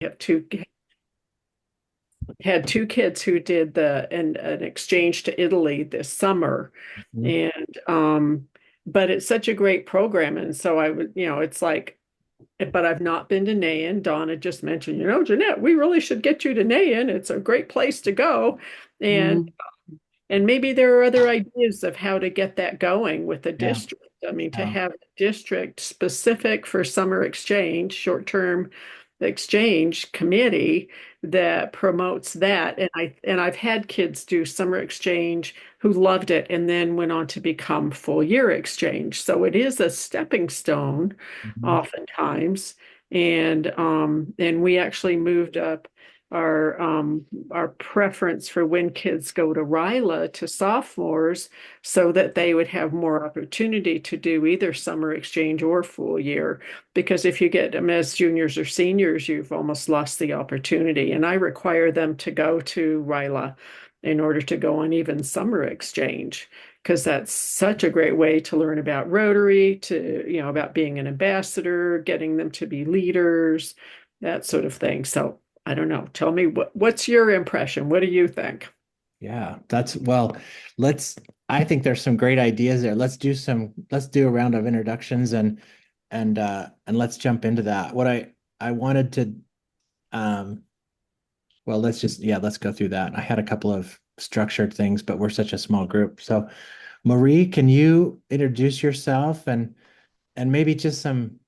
have two had two kids who did an exchange to Italy this summer, Mhm. and but it's such a great program, and so I would, it's like, but I've not been to Nain. Donna just mentioned, Jeanette, we really should get you to Nain. It's a great place to go, and Mhm. and maybe there are other ideas of how to get that going with the Yeah, district. I mean, to yeah. have a district specific for summer exchange, short-term exchange committee that promotes that. And I've had kids do summer exchange who loved it and then went on to become full year exchange. So it is a stepping stone Mhm. oftentimes. And we actually moved up our preference for when kids go to RILA to sophomores so that they would have more opportunity to do either summer exchange or full year. Because if you get them as juniors or seniors, you've almost lost the opportunity. And I require them to go to RILA in order to go on even summer exchange, because that's such a great way to learn about Rotary, about being an ambassador, getting them to be leaders, that sort of thing. So I don't know. Tell me what's your impression? What do you think? Yeah, let's, I think there's some great ideas there. Let's do a round of introductions and let's jump into that. I wanted to, um, well, let's go through that. I had a couple of structured things, but we're such a small group. So Marie, can you introduce yourself and maybe just some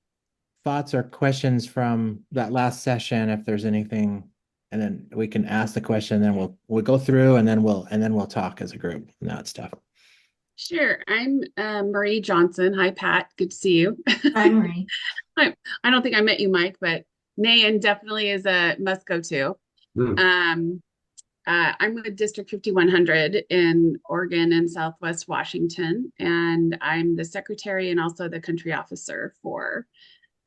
thoughts or questions from that last session, if there's anything, and then we can ask the question, then we'll go through and then we'll talk as a group and that stuff. Sure. I'm Marie Johnson. Hi, Pat. Good to see you. Hi, Marie. I don't think I met you, Mike, but Nayan definitely is a must go to. Mm. Um, I'm with District 5100 in Oregon and Southwest Washington, and I'm the secretary and also the country officer for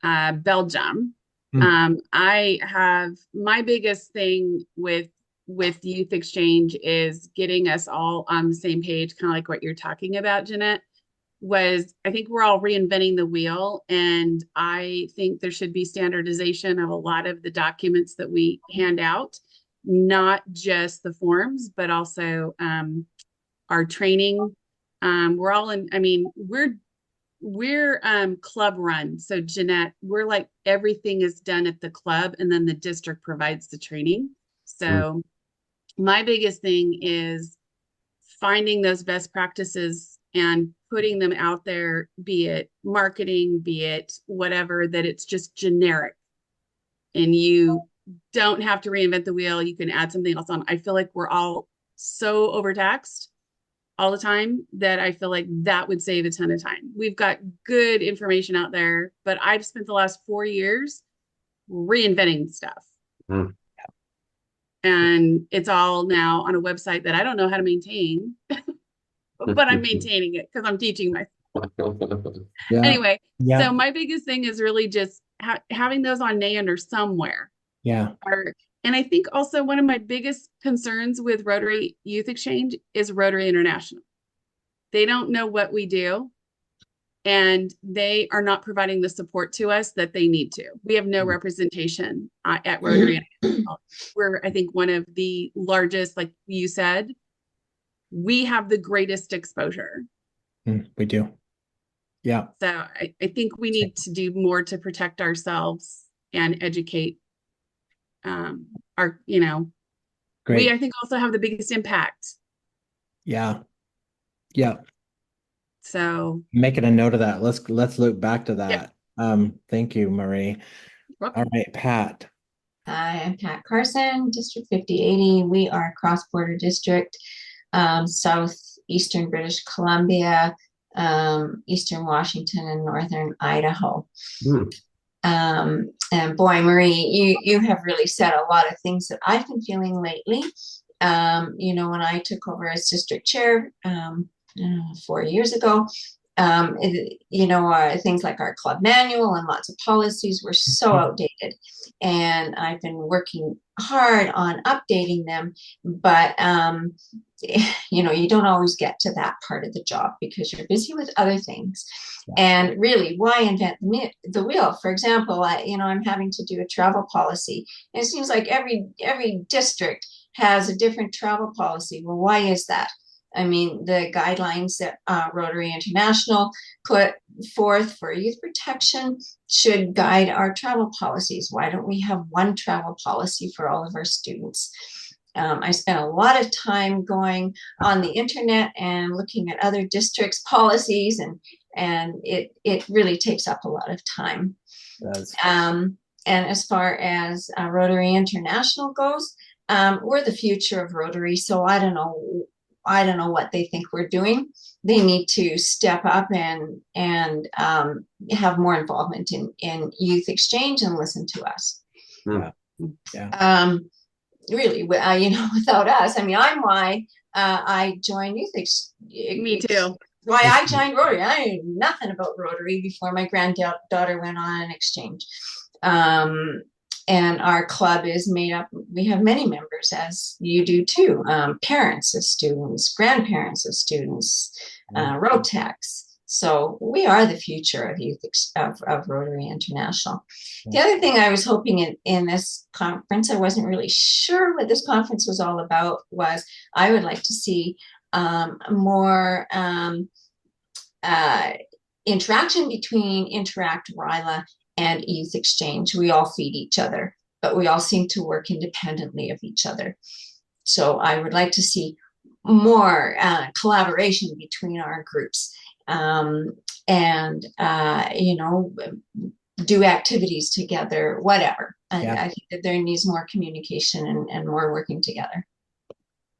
Belgium. Mm. I have my biggest thing with youth exchange is getting us all on the same page, kind of like what you're talking about, Jeanette. Was I think we're all reinventing the wheel, and I think there should be standardization of a lot of the documents that we hand out, not just the forms, but also our training. We're all in. I mean, we're club run. So Jeanette, we're like everything is done at the club and then the district provides the training. Mm. So my biggest thing is finding those best practices and putting them out there, be it marketing, be it whatever, that it's just generic and you don't have to reinvent the wheel. You can add something else on. I feel like we're all so overtaxed all the time that I feel like that would save a ton of time. We've got good information out there, but I've spent the last 4 years reinventing stuff. Mm. And it's all now on a website that I don't know how to maintain, but I'm maintaining it because I'm teaching myself. Yeah, Anyway, yeah, so my biggest thing is really just having those on NAN or somewhere. yeah. Or, and I think also one of my biggest concerns with Rotary Youth Exchange is Rotary International. They don't know what we do and they are not providing the support to us that they need to. We have no representation at Rotary. We're, I think, one of the largest, like you said, we have the greatest exposure. Mm, we do. Yeah. So I think we need to do more to protect ourselves and educate our, we, Great. I think, also have the biggest impact. Yeah. Yeah. So, Making a note of that. Let's look back to yep, that. Thank you, Marie. All welcome. right, Pat. Hi, I'm Pat Carson, District 5080. We are a cross-border district, southeastern British Columbia, eastern Washington, and northern Idaho. Mm. And boy, Marie, you have really said a lot of things that I've been feeling lately. When I took over as district chair 4 years ago, things like our club manual and lots of policies were so outdated. And I've been working hard on updating them, but you don't always get to that part of the job because you're busy with other things. And really, why invent the wheel? For example, I'm having to do a travel policy. And it seems like every district has a different travel policy. Well, why is that? I mean, the guidelines that Rotary International put forth for youth protection should guide our travel policies. Why don't we have one travel policy for all of our students? I spent a lot of time going on the internet and looking at other districts' policies, and it really takes up a lot of time. And as far as Rotary International goes, we're the future of Rotary, so I don't know what they think we're doing. They need to step up and have more involvement in youth exchange and listen to us. Yeah. Really, without us, I mean, I'm why I joined youth. Me too. Why I joined Rotary. I knew nothing about Rotary before my granddaughter went on an exchange. And our club is made up, we have many members, as you do too, parents of students, grandparents of students, Rotex. So we are the future of youth of Rotary International. The other thing I was hoping in this conference, I wasn't really sure what this conference was all about, was I would like to see more interaction between Interact RILA and youth exchange. We all feed each other, but we all seem to work independently of each other. So I would like to see more collaboration between our groups, and do activities together, whatever. I think that there needs more communication and more working together.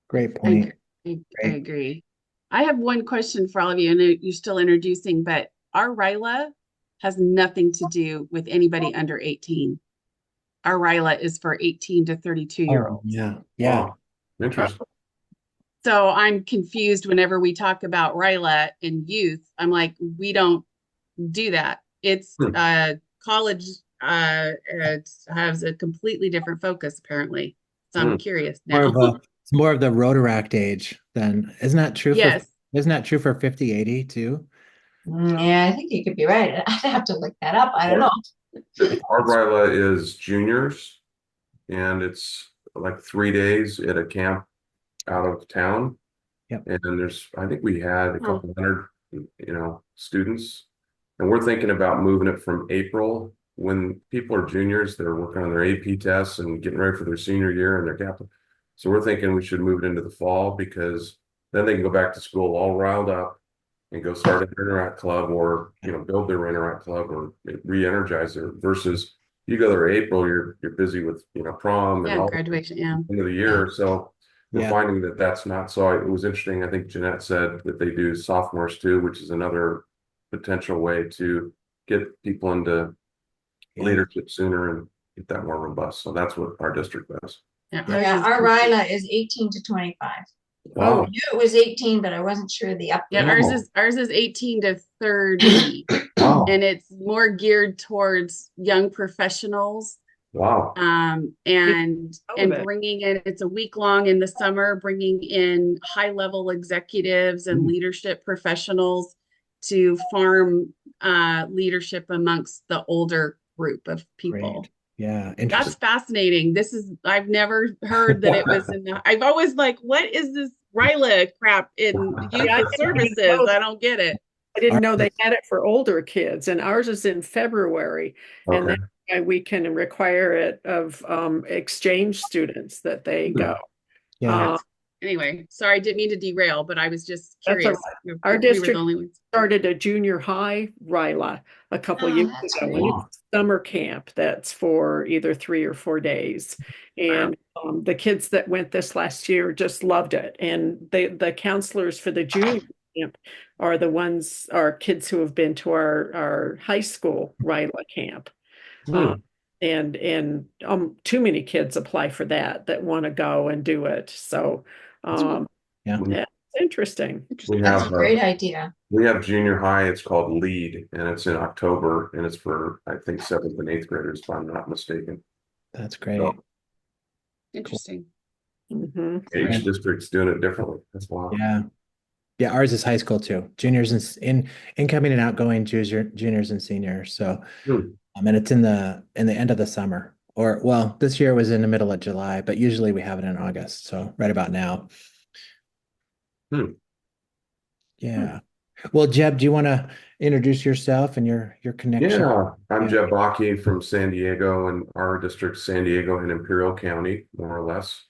Great point. I agree. I have one question for all of you, and you're still introducing, but our RILA has nothing to do with anybody under 18. Our RILA is for 18 to 32-year-olds. Yeah. Wow. Interesting. So I'm confused whenever we talk about RILA and youth. I'm like, we don't do that. It's college it has a completely different focus, apparently. So I'm curious now. It's more of the Rotaract age then. Isn't that true? Yes. Isn't that true for 50-80 too? Yeah, I think you could be right. I'd have to look that up. I don't know. Our RILA is juniors, and it's like 3 days at a camp out of town. Yep. And I think we had a couple hundred, students. And we're thinking about moving it from April, when people are juniors, they're working on their AP tests and getting ready for their senior year and their gap. So we're thinking we should move it into the fall, because then they can go back to school all riled up and go start an Interact club, or build their Interact club, or re-energize it. Versus you go there April, you're busy with prom and all graduation, end of the year. So we're finding that that's not so. It was interesting. I think Jeanette said that they do sophomores too, which is another potential way to get people into leadership sooner and get that more robust. So that's what our district does. Yeah, our RILA is 18 to 25. Wow. I knew it was 18, but I wasn't sure the up. Yeah, ours is 18 to 30. Wow. And it's more geared towards young professionals. Wow. And bringing in, it's a week long in the summer, bringing in high level executives and leadership professionals to farm leadership amongst the older group of people. Great. Yeah, that's fascinating. I've never heard that it was I've always like, what is this RILA crap in youth services? I don't get it. I didn't know they had it for older kids, and ours is in February. Okay. And that's why we can require it of exchange students that they go. Yeah. Anyway, sorry, I didn't mean to derail, but I was just curious. Our district started a junior high RILA a couple years ago. Wow. It's summer camp that's for either 3 or 4 days. And the kids that went this last year just loved it. And the counselors for the junior camp are kids who have been to our high school RILA camp. And too many kids apply for that want to go and do it. So Interesting. We That's have a great idea. we have junior high. It's called Lead, and it's in October, and it's for I think seventh and eighth graders, if I'm not mistaken. That's So great. Interesting. Hmm. each And district's doing it differently. That's wild. yeah. Yeah, ours is high school too. Juniors and in incoming and outgoing juniors and seniors. So Hmm. and it's in the end of the summer. Or well, this year was in the middle of July, but usually we have it in August. So right about now. Hmm. Yeah. Well, Jeb, do you want to introduce yourself and your connection? Yeah, I'm Yeah. Jeb Baki from San Diego, and our district, San Diego and Imperial County, more or less.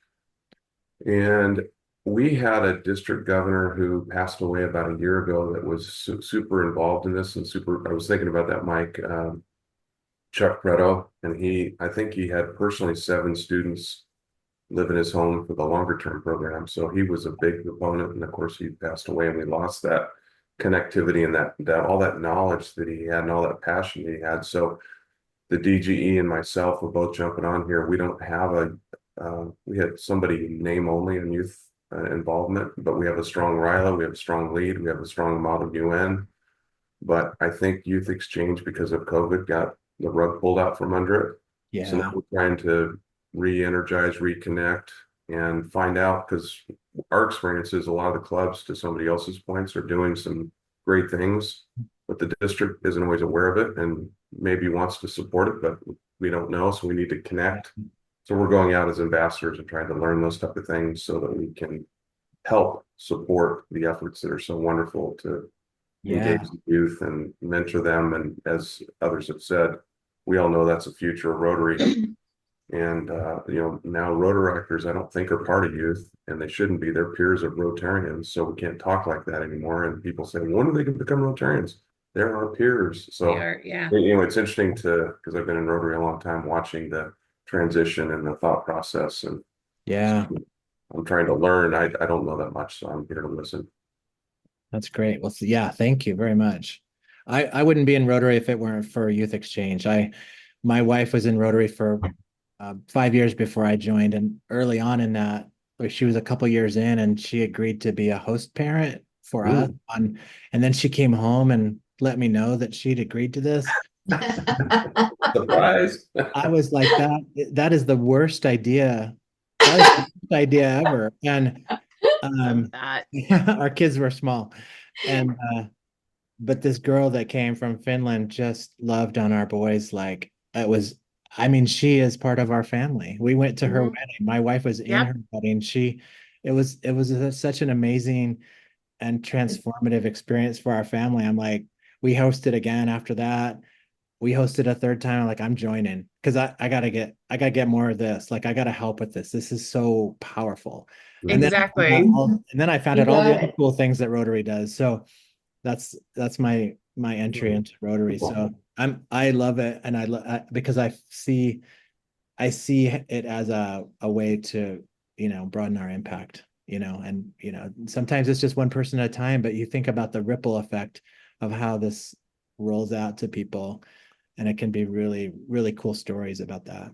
And we had a district governor who passed away about a year ago that was super involved in this and super. I was thinking about that, Mike, Chuck Preto, and I think he had personally 7 students live in his home for the longer term program. So he was a big proponent, and of course he passed away, and we lost that connectivity and that all that knowledge that he had and all that passion that he had. So the DGE and myself were both jumping on here. We don't have we had somebody name only in youth involvement, but we have a strong RILA, we have a strong lead, we have a strong model UN. But I think youth exchange, because of COVID, got the rug pulled out from under it. So now Yeah. we're trying to re-energize, reconnect, and find out, because our experience is a lot of the clubs, to somebody else's points, are doing some great things, but the district isn't always aware of it and maybe wants to support it, but we don't know. So we need to connect. So we're going out as ambassadors and trying to learn those type of things so that we can help support the efforts that are so wonderful to Yeah. engage the youth and mentor them. And as others have said, we all know that's the future of Rotary. And now Rotaractors, I don't think, are part of youth, and they shouldn't be. They're peers of Rotarians, so we can't talk like that anymore. And people say, when are they going to become Rotarians? They're our peers. They So are, yeah. it's interesting because I've been in Rotary a long time, watching the transition and the thought process. And so Yeah. I'm trying to learn. I don't know that much, so I'm here to listen. That's great. Well, yeah, thank you very much. I wouldn't be in Rotary if it weren't for youth exchange. My wife was in Rotary for 5 years before I joined, and early on in that, like, she was a couple years in, and she agreed to be a host parent for us. Ooh. And then she came home and let me know that she'd agreed to this. Surprise. I was like, that is the worst idea. That is the worst idea ever. And Love um, that. our kids were small, and but this girl that came from Finland just loved on our boys like it was. I mean, she is part of our family. We went to her Mhm. wedding. My wife was in Yep. her wedding. It was such an amazing and transformative experience for our family. I'm like, we hosted again after that. We hosted a third time. I'm like, I'm joining because I gotta get more of this. Like, I gotta help with this. This is so powerful. And then Exactly. I found You out all the got other it. cool things that Rotary does. So that's my entry into Rotary. So I love it, and because I see it as a way to broaden our impact. And sometimes it's just one person at a time, but you think about the ripple effect of how this rolls out to people, and it can be really, really cool stories about that.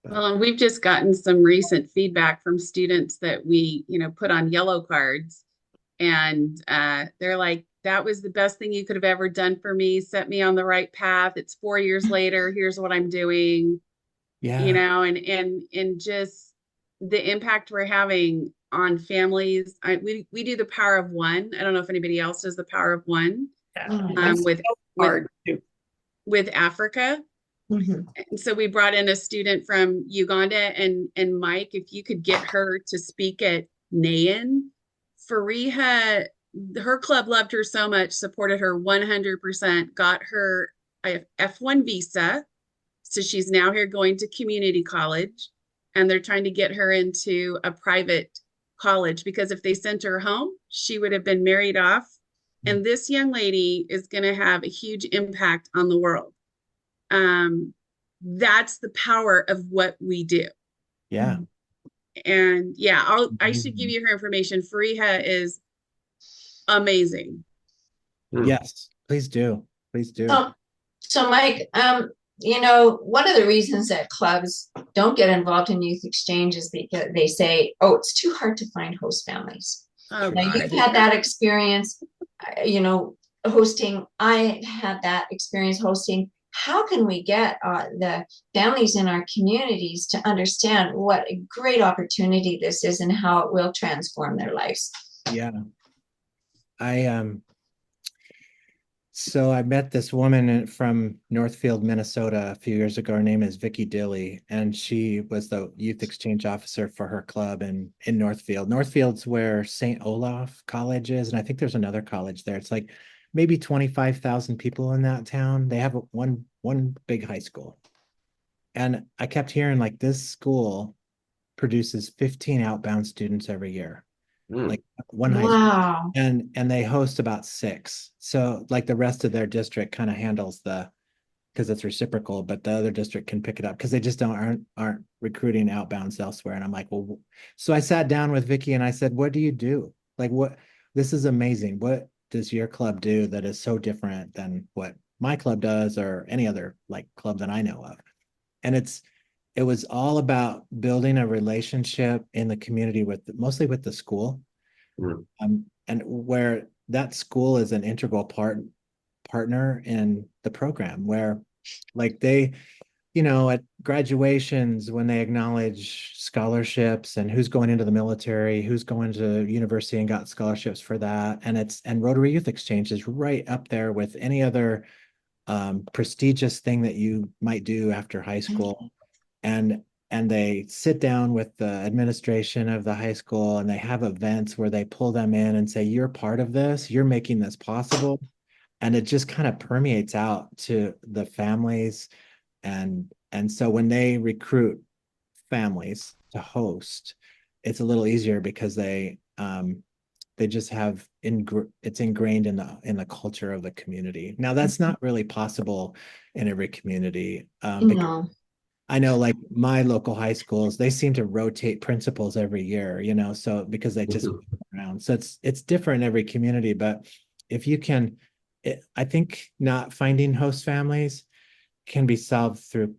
But Well, and we've just gotten some recent feedback from students that we, put on yellow cards, and they're like, that was the best thing you could have ever done for me, set me on the right path. It's 4 years later. Here's what I'm doing, yeah, and just the impact we're having on families. We do the power of one. I don't know if anybody else does the power of one, Mm. with with Hard to. with Africa. Mhm. And so we brought in a student from Uganda, and Mike, if you could get her to speak at NAN, Fariha, her club loved her so much, supported her 100%, got her a F1 visa. So she's now here going to community college, and they're trying to get her into a private college, because if they sent her home, she would have been married off. And this young lady is going to have a huge impact on the world. Um, that's the power of what we do. yeah, And yeah, I should give amazing. you her information. Fariha is amazing. Hmm. Yes, please do, please do. So, so Mike, one of the reasons that clubs don't get involved in youth exchange is because they say, oh, it's too hard to find host families. Oh, Now God. you've had that experience, hosting. I had that experience hosting. How can we get the families in our communities to understand what a great opportunity this is and how it will transform their lives? Yeah. I So I met this woman from Northfield, Minnesota a few years ago. Her name is Vicky Dilly, and she was the youth exchange officer for her club in Northfield. Northfield's where St. Olaf College is, and I think there's another college there. It's like maybe 25,000 people in that town. They have one big high school. And I kept hearing like this school produces 15 outbound students every year, Mm. like one high school, Wow. and they host about six. So like the rest of their district kind of handles because it's reciprocal, but the other district can pick it up because they just aren't recruiting outbounds elsewhere. And I'm like, well, so I sat down with Vicky and I said, what do you do? Like, what? This is amazing. What does your club do that is so different than what my club does or any other like club that I know of? And it was all about building a relationship in the community with mostly with the school, Mm. and where that school is an integral partner in the program, where like they, at graduations when they acknowledge scholarships and who's going into the military, who's going to university and got scholarships for that, and Rotary Youth Exchange is right up there with any other prestigious thing that you might do after high school. And they sit down with the administration of the high school and they have events where they pull them in and say, you're part of this, you're making this possible. And it just kind of permeates out to the families. And so when they recruit families to host, it's a little easier because they just have it's ingrained in the culture of the community. Now that's not really possible in every community, because No. I know like my local high schools, they seem to rotate principals every year, so because they just move around. So it's different in every community, but if you can, I think not finding host families can be solved through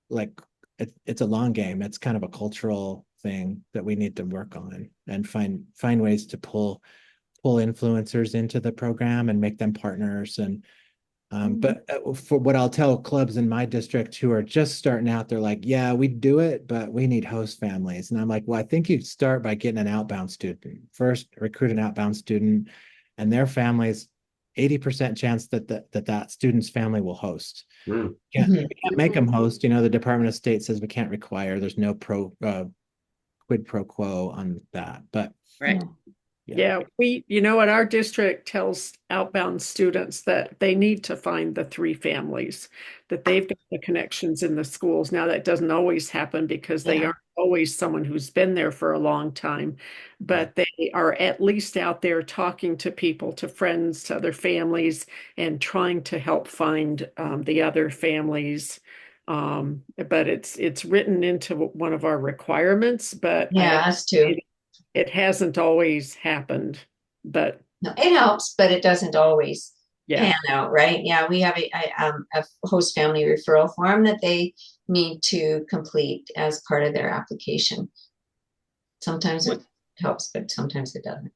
like it's a long game. It's kind of a cultural thing that we need to work on and find ways to pull influencers into the program and make them partners. And but for what I'll tell clubs in my district who are just starting out, they're like, yeah, we do it, but we need host families. And I'm like, well, I think you'd start by getting an outbound student first, recruit an outbound student and their families, 80% chance that student's family will host. Mm. We can't make them host. The Department of State says we can't require. There's no quid pro quo on that. But Right. Yeah, what our district tells outbound students that they need to find the three families, that they've got the connections in the schools. Now, that doesn't always happen because they aren't always someone who's been there for a long time, but they are at least out there talking to people, to friends, to other families, and trying to help find the other families. But it's written into one of our requirements, but I have Yeah, us too. it hasn't always happened, but No, it helps, but it doesn't always yeah. pan out, right? Yeah, we have a host family referral form that they need to complete as part of their application. Sometimes it helps, but sometimes it doesn't.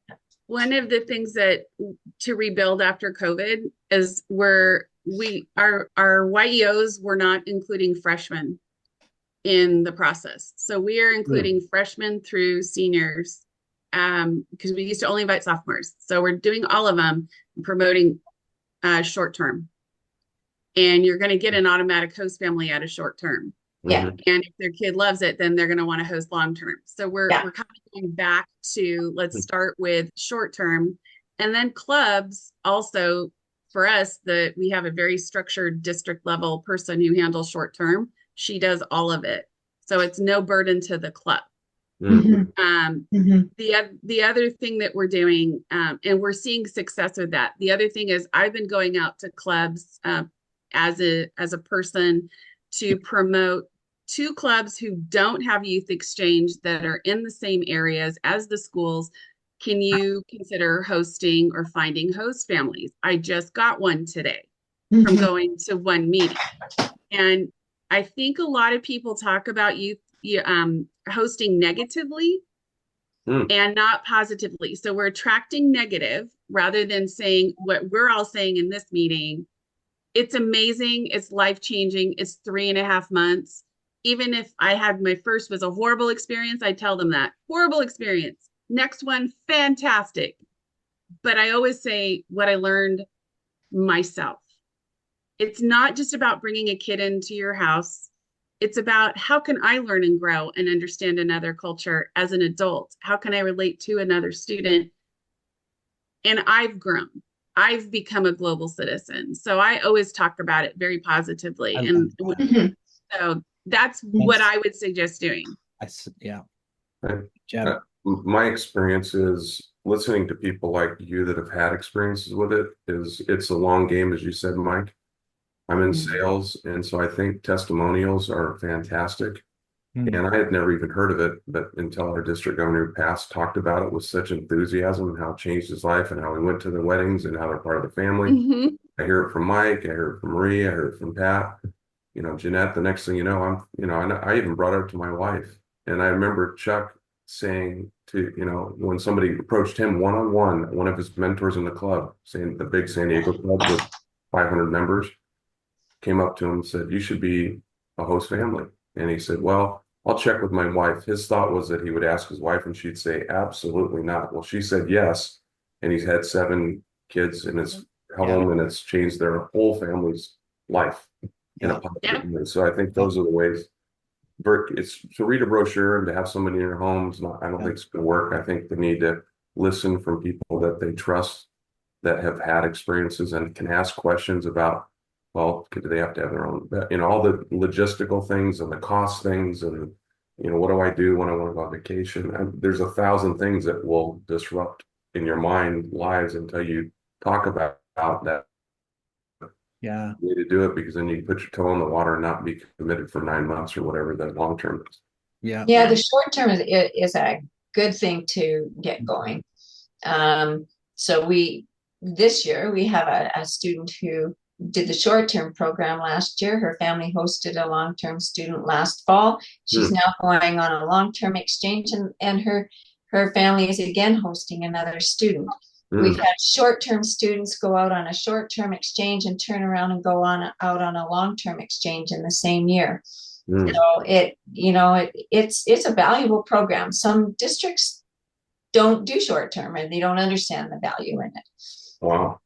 One of the things that to rebuild after COVID is our YEOs were not including freshmen in the process. So we are including freshmen through seniors, because we used to only invite sophomores. So we're doing all of them, promoting short term. And you're going to get an automatic host family out of short term. Yeah. And if their kid loves it, then they're going to want to host long term. So we're kind of going back to let's start with short term. And then clubs also, for us, we have a very structured district level person who handles short term. She does all of it. So it's no burden to the club. The other thing that we're doing, and we're seeing success with that. The other thing is I've been going out to clubs as a person to promote two clubs who don't have youth exchange that are in the same areas as the schools. Can you consider hosting or finding host families? I just got one today from going to one meeting. And I think a lot of people talk about youth hosting negatively, and not positively. So we're attracting negative rather than saying what we're all saying in this meeting. It's amazing. It's life-changing. It's 3.5 months. Even if I had my first was a horrible experience, I tell them that horrible experience. Next one, fantastic. But I always say what I learned myself. It's not just about bringing a kid into your house. It's about how can I learn and grow and understand another culture as an adult? How can I relate to another student? And I've grown. I've become a global citizen. So I always talk about it very positively. I love And that. so that's what I would suggest doing. Yeah. And, Jeb. my experience is listening to people like you that have had experiences with it is it's a long game, as you said, Mike. I'm in sales, and so I think testimonials are fantastic. And I had never even heard of it, but until our district governor who passed talked about it with such enthusiasm and how it changed his life and how he went to the weddings and how they're part of the family. Mm-hmm. I hear it from Mike, I hear it from Marie, I hear it from Pat, Jeanette. The next thing you know, I even brought it up to my wife. And I remember Chuck saying to, when somebody approached him one-on-one, one of his mentors in the club, saying the big San Diego club with 500 members, came up to him and said, "You should be a host family." And he said, "Well, I'll check with my wife." His thought was that he would ask his wife and she'd say, "Absolutely not." Well, she said yes. And he's had 7 kids in his home, and it's changed their whole family's life in a positive way. So I think those are the ways. It's to read a brochure and to have somebody in your home is not, I don't think it's going to work. I think they need to listen from people that they trust that have had experiences and can ask questions about, well, do they have to have their own, all the logistical things and the cost things and, what do I do when I want to go on vacation? And there's 1,000 things that will disrupt in your mind lives until you talk about that. Yeah. Way to do it, because then you can put your toe in the water and not be committed for 9 months or whatever the long term is. Yeah. Yeah, the short term is a good thing to get going. So this year we have a student who did the short-term program last year. Her family hosted a long-term student last fall. She's now going on a long-term exchange, and her family is again hosting another student. We've had short-term students go out on a short-term exchange and turn around and go out on a long-term exchange in the same year. So it's a valuable program. Some districts don't do short-term and they don't understand the value in it. Wow.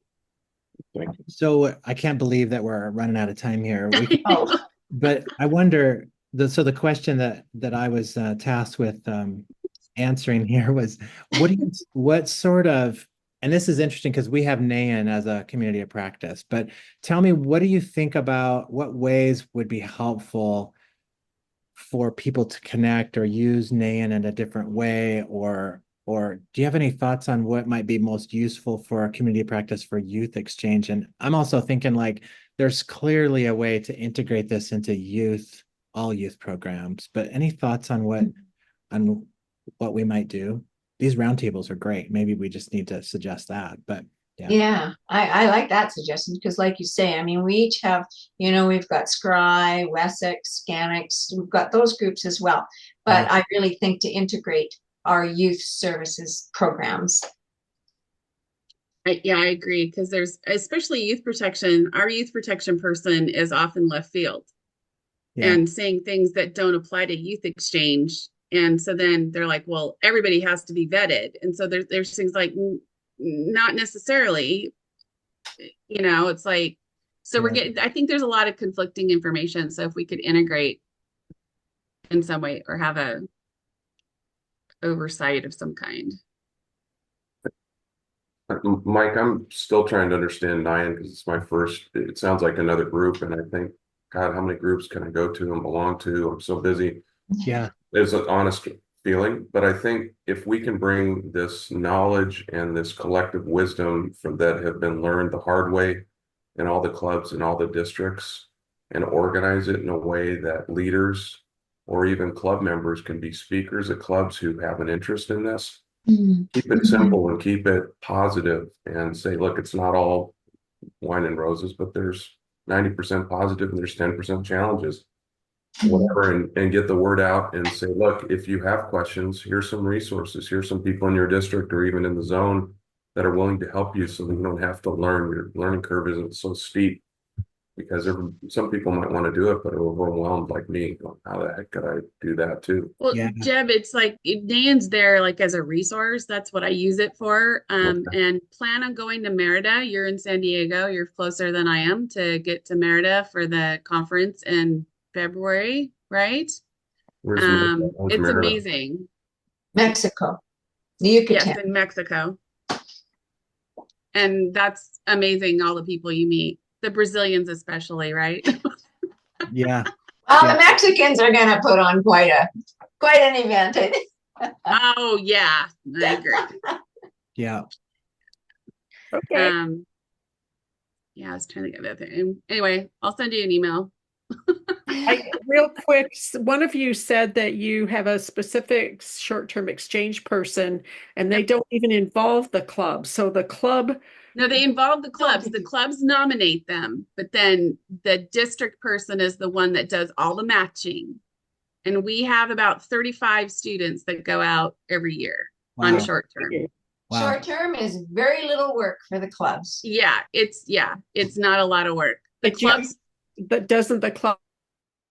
So I can't believe that we're running out of time here. But I wonder, the question that I was tasked with answering here was, what sort of, and this is interesting because we have NAN as a community of practice, but tell me, what do you think about what ways would be helpful for people to connect or use NAN in a different way, or do you have any thoughts on what might be most useful for a community practice for youth exchange? And I'm also thinking there's clearly a way to integrate this into all youth programs, but any thoughts on what we might do? These roundtables are great. Maybe we just need to suggest that, but yeah, I like that suggestion because, like you say, I mean, we each have, we've got Scry, Wessex, Scanix, we've got those groups as well. But I really think to integrate our youth services programs. I agree, because there's, especially youth protection, our youth protection person is often left field and saying things that don't apply to youth exchange. And so then they're like, well, everybody has to be vetted. And so there's things like, not necessarily, it's like, so I think there's a lot of conflicting information. So if we could integrate in some way or have a oversight of some kind. Mike, I'm still trying to understand NIAN because it's my first, it sounds like another group. And I think, God, how many groups can I go to and belong to? I'm so busy. Yeah. There's an honest feeling, but I think if we can bring this knowledge and this collective wisdom that have been learned the hard way in all the clubs and all the districts and organize it in a way that leaders or even club members can be speakers at clubs who have an interest in this. Keep it simple and keep it positive and say, look, it's not all wine and roses, but there's 90% positive and there's 10% challenges. whatever, and get the word out and say, look, if you have questions, here's some resources. Here's some people in your district or even in the zone that are willing to help you so that you don't have to learn. Your learning curve isn't so steep because some people might want to do it, but are overwhelmed like me. Going, how the heck could I do that too? Well, Yeah. Jeb, it's like Dan's there like as a resource. That's what I use it for. Okay. And plan on going to Merida. You're in San Diego. You're closer than I am to get to Merida for the conference in February, right? Where's It's Merida? amazing. Mexico, the Yes, Yucatan. in Mexico. And that's amazing, all the people you meet. The Brazilians especially, right? Yeah. Well, Yeah. the Mexicans are going to put on quite an event. I think. Oh yeah, I agree. Yeah. Okay. Yeah, I was trying to get that thing. Anyway, I'll send you an email. Real quick, one of you said that you have a specific short-term exchange person and they Yep. don't even involve the club. So the club, No, they involve the clubs. The clubs nominate them, but then the district person is the one that does all the matching. And we have about 35 students that go out every year on Wow. short term. Wow. Short term is very little work for the clubs. Yeah, it's not a lot of work. The but you, clubs, but doesn't the club